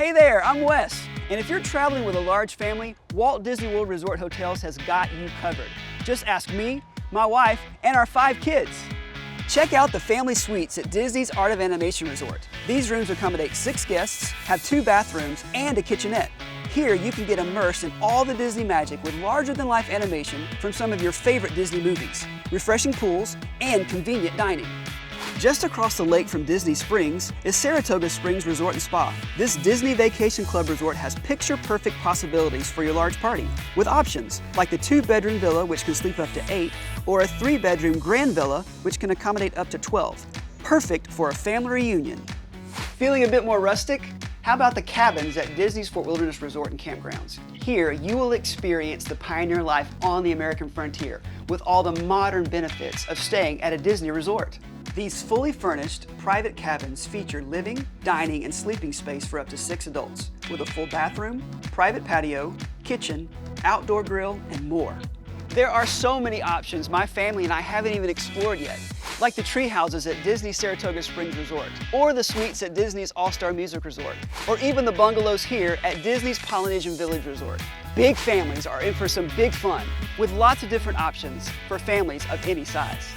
Hey there, I'm Wes. And if you're traveling with a large family, Walt Disney World Resort Hotels has got you covered. Just ask me, my wife, and our 5 kids. Check out the family suites at Disney's Art of Animation Resort. These rooms accommodate 6 guests, have 2 bathrooms, and a kitchenette. Here you can get immersed in all the Disney magic with larger-than-life animation from some of your favorite Disney movies, refreshing pools, and convenient dining. Just across the lake from Disney Springs is Saratoga Springs Resort and Spa. This Disney Vacation Club resort has picture-perfect possibilities for your large party, with options like the 2-bedroom villa, which can sleep up to 8, or a 3-bedroom grand villa, which can accommodate up to 12. Perfect for a family reunion. Feeling a bit more rustic? How about the cabins at Disney's Fort Wilderness Resort and Campgrounds? Here, you will experience the pioneer life on the American frontier with all the modern benefits of staying at a Disney resort. These fully furnished private cabins feature living, dining, and sleeping space for up to 6 adults, with a full bathroom, private patio, kitchen, outdoor grill, and more. There are so many options my family and I haven't even explored yet, like the tree houses at Disney Saratoga Springs Resort, or the suites at Disney's All-Star Music Resort, or even the bungalows here at Disney's Polynesian Village Resort. Big families are in for some big fun, with lots of different options for families of any size.